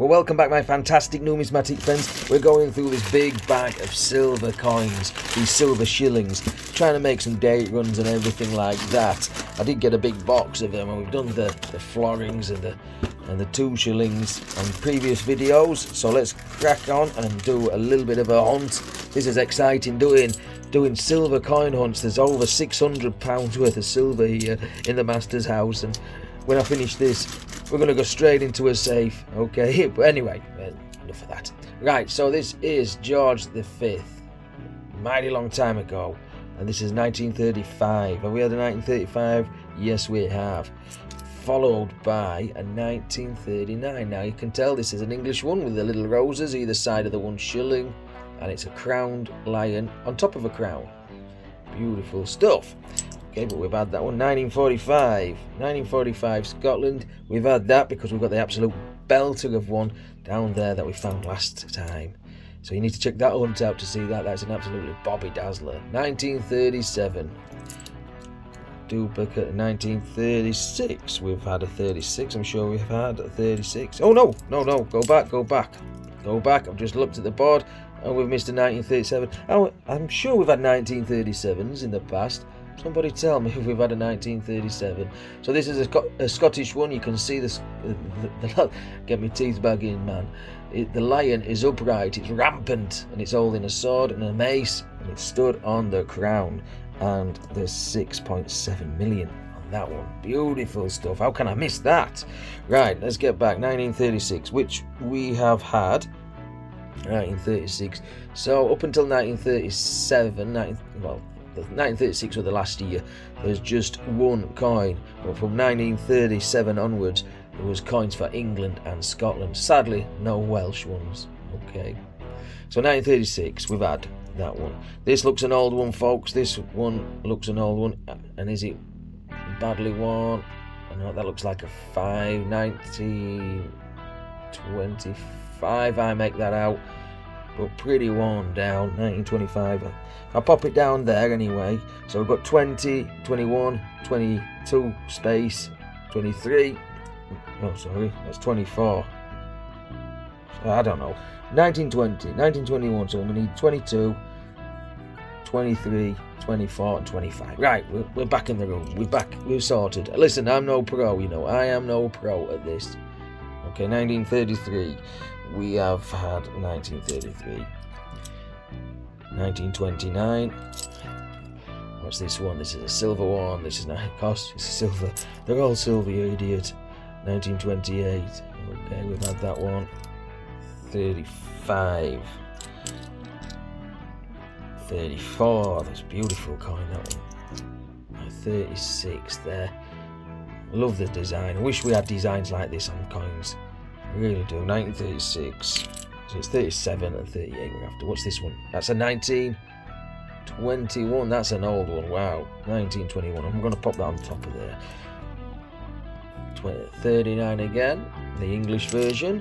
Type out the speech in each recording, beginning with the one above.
Well, welcome back, my fantastic numismatic friends. We're going through this big bag of silver coins, these silver shillings, trying to make some date runs and everything like that. I did get a big box of them, and we've done the florins and the 2 shillings on previous videos. So let's crack on and do a little bit of a hunt. This is exciting, doing silver coin hunts. There's over £600 worth of silver here in the master's house, and when I finish this, we're going to go straight into a safe, okay? But anyway, enough of that. Right, so this is George V, mighty long time ago, and this is 1935. Have we had a 1935? Yes, we have. Followed by a 1939. Now you can tell this is an English one with the little roses either side of the 1 shilling, and it's a crowned lion on top of a crown. Beautiful stuff. Okay, but we've had that one. 1945 Scotland. We've had that because we've got the absolute belter of one down there that we found last time. So you need to check that hunt out to see that. That's an absolutely bobby dazzler. 1937. Duplicate. 1936. We've had a 36. I'm sure we've had a 36. Oh no. Go back. I've just looked at the board and we've missed a 1937. Oh, I'm sure we've had 1937s in the past. Somebody tell me if we've had a 1937. So this is a Scottish one. You can see this. Get my teeth back in, man. The lion is upright, it's rampant, and it's holding a sword and a mace, and it's stood on the crown. And there's 6.7 million on that one. Beautiful stuff. How can I miss that? Right, let's get back. 1936, which we have had. 1936. So up until 1937, 1936 was the last year, there's just one coin, but from 1937 onwards there was coins for England and Scotland. Sadly, no Welsh ones. Okay, so 1936 we've had that one. This looks an old one, folks. This one looks an old one, and is it badly worn? I know that looks like a 1925. I make that out, but pretty worn down. 1925. I'll pop it down there anyway. So we've got 20, 21, 22 space, 23. Oh, sorry, that's 24. So I don't know. 1920, 1921. So we need 22, 23, 24, and 25. Right, we're back in the room. We're sorted. Listen, I'm no pro, you know. I am no pro at this. Okay, 1933. We have had 1933. 1929. What's this one? This is a silver one. This is not cost. It's silver. They're all silver, you idiot. 1928. Okay, we've had that one. 35. 34. That's a beautiful coin, that one. 36 there. Love the design. I wish we had designs like this on coins. I really do. 1936. So it's 37 and 38 we're after. What's this one? That's a 1921. That's an old one. Wow. 1921. I'm going to pop that on top of there. 39 again. The English version.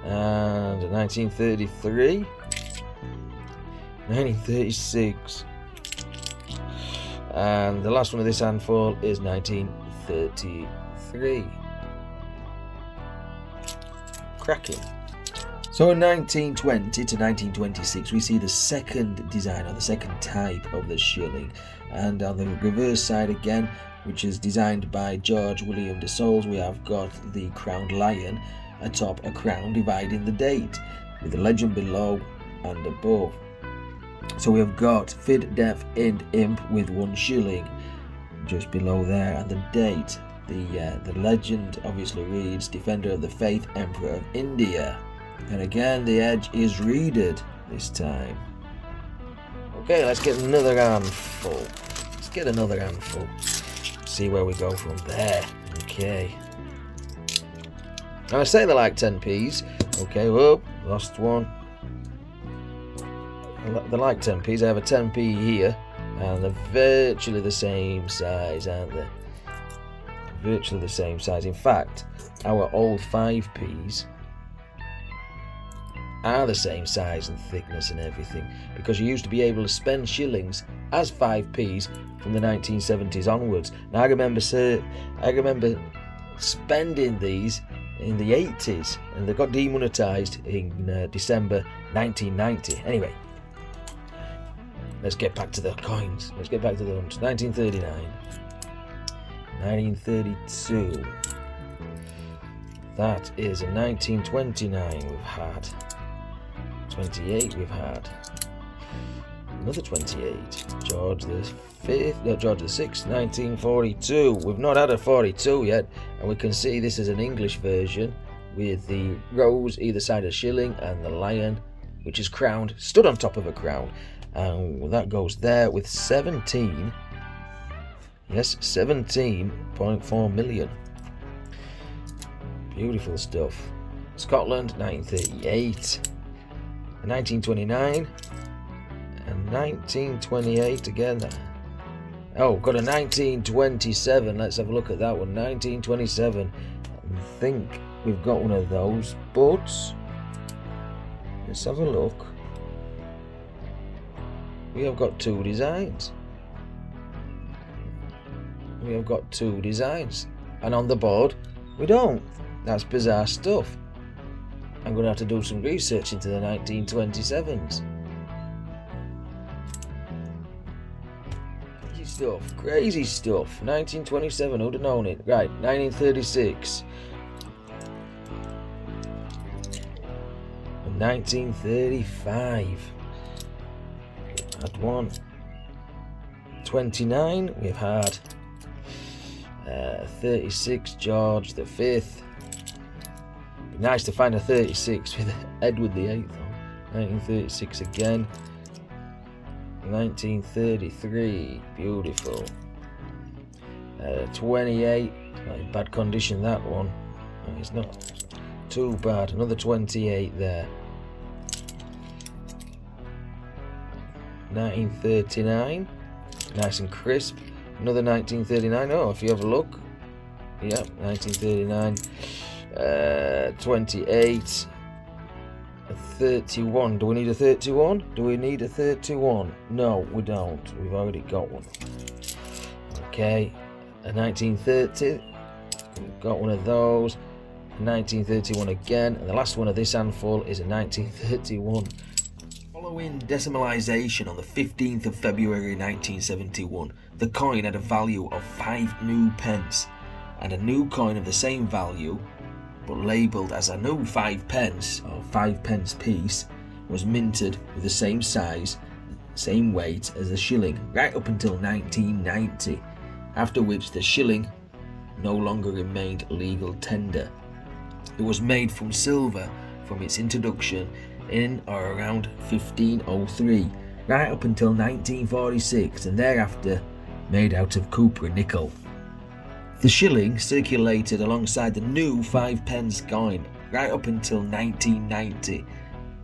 And 1933. 1936. And the last one of this handful is 1933. Cracking. So in 1920 to 1926 we see the second design, or the second type of the shilling, and on the reverse side again, which is designed by George William de Soles, we have got the crowned lion atop a crown dividing the date, with the legend below and above. So we have got Fid, Def, Ind, Imp with 1 shilling just below there, and the date. The legend obviously reads Defender of the Faith, Emperor of India. And again, the edge is reeded this time. Okay, let's get another handful. See where we go from there. Okay. Now I say they're like 10p's. Okay, whoa, lost one. They're like 10p's. I have a 10p here, and they're virtually the same size, aren't they? Virtually the same size. In fact, our old 5p's are the same size and thickness and everything, because you used to be able to spend shillings as 5p's from the 1970s onwards. Now I remember spending these in the 80s, and they got demonetised in December 1990. Anyway, let's get back to the coins. Let's get back to the hunt. 1939, 1932. That is a 1929 we've had. 28 we've had. Another 28. George the 5th, no, George the 6th, 1942. We've not had a 42 yet, and we can see this is an English version with the rose either side of shilling and the lion, which is crowned, stood on top of a crown, and that goes there with 17. Yes, 17.4 million. Beautiful stuff. Scotland, 1938, 1929. And 1928 again. Oh, got a 1927. Let's have a look at that one. 1927. I think we've got one of those, but let's have a look. We have got two designs. We have got two designs. And on the board, we don't. That's bizarre stuff. I'm going to have to do some research into the 1927s. Crazy stuff. 1927, who'd have known it? Right, 1936. And 1935. Had one. 29, we've had 36, George the 5th. Be nice to find a 36 with Edward the 8th on. 1936 again. 1933, beautiful. 28, not in bad condition that one. It's not too bad. Another 28 there. 1939, nice and crisp. Another 1939. Oh, if you have a look, yeah, 1939. 28. A 31. Do we need a 31? Do we need a 31? No, we don't. We've already got one. Okay. A 1930. We've got one of those. A 1931 again. And the last one of this handful is a 1931. Following decimalisation on the 15th of February 1971, the coin had a value of 5 new pence, and a new coin of the same value, but labelled as a new 5 pence or 5 pence piece, was minted with the same size, same weight as the shilling, right up until 1990, after which the shilling no longer remained legal tender. It was made from silver from its introduction in or around 1503, right up until 1946, and thereafter made out of copper and nickel. The shilling circulated alongside the new 5 pence coin right up until 1990.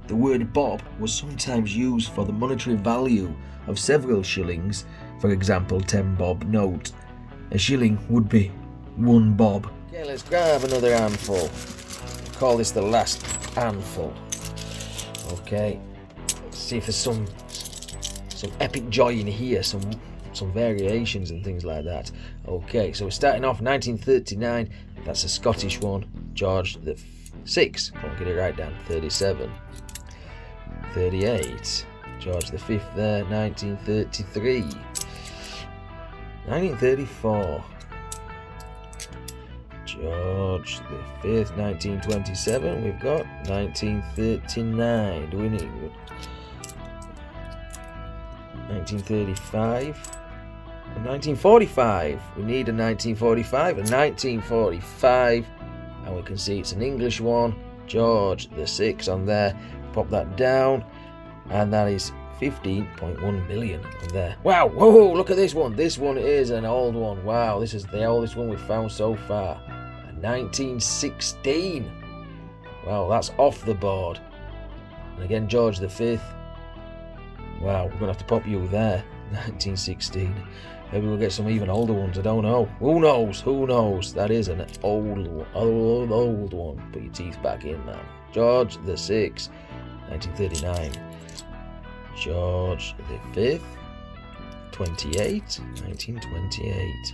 The word bob was sometimes used for the monetary value of several shillings. For example, 10 bob note. A shilling would be 1 bob. Okay, let's grab another handful. Call this the last handful. Okay, let's see if there's some epic joy in here, some variations and things like that. Okay, so we're starting off 1939. That's a Scottish one. George the 6th. Can't get it right down. 37. 38. George the 5th there. 1933. 1934. George the 5th. 1927. We've got 1939. Do we need 1935? 1945. We need a 1945. A 1945. And we can see it's an English one. George the 6th on there. Pop that down. And that is 15.1 million on there. Wow, whoa, look at this one. This one is an old one. Wow, this is the oldest one we've found so far. A 1916. Wow, that's off the board. And again, George the 5th. Wow, we're going to have to pop you there. 1916. Maybe we'll get some even older ones. I don't know. Who knows? Who knows? That is an old one. Put your teeth back in, man. George the 6th. 1939. George the 5th. 28. 1928.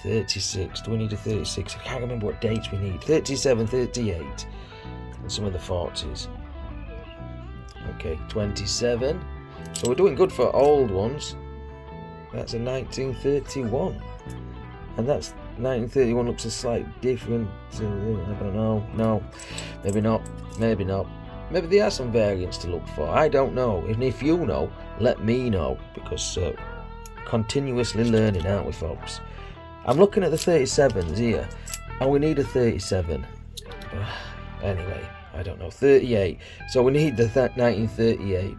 36. Do we need a 36? I can't remember what dates we need. 37, 38. And some of the 40s. Okay, 27. So we're doing good for old ones. That's a 1931. And that's 1931 looks a slight different. I don't know. No, maybe not. Maybe not. Maybe there are some variants to look for. I don't know. And if you know, let me know, because continuously learning, aren't we, folks? I'm looking at the 37s here, and we need a 37. Anyway, I don't know. 38. So we need the 1938.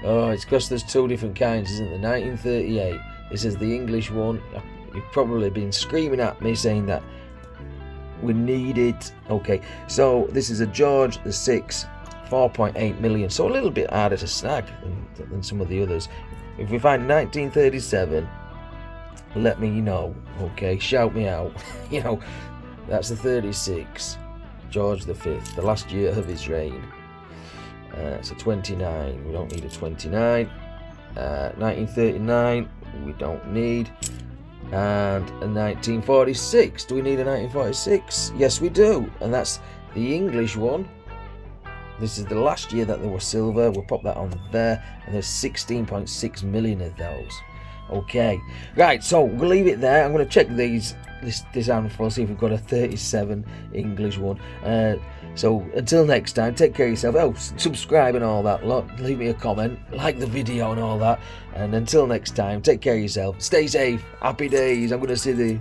Oh, it's because there's two different kinds, isn't there? 1938. This is the English one. You've probably been screaming at me saying that we need it. Okay, so this is a George the 6th, 4.8 million. So a little bit harder to snag than some of the others. If we find 1937, let me know. Okay, shout me out. You know, that's the 36, George the 5th, the last year of his reign. It's a 29. We don't need a 29. 1939. We don't need. And a 1946. Do we need a 1946? Yes, we do. And that's the English one. This is the last year that there was silver. We'll pop that on there. And there's 16.6 million of those. Okay. Right, so we'll leave it there. I'm going to check this handful, see if we've got a 37 English one. So until next time, take care of yourself. Oh, subscribe and all that lot. Leave me a comment, like the video and all that. And until next time, take care of yourself. Stay safe. Happy days. I'm going to see the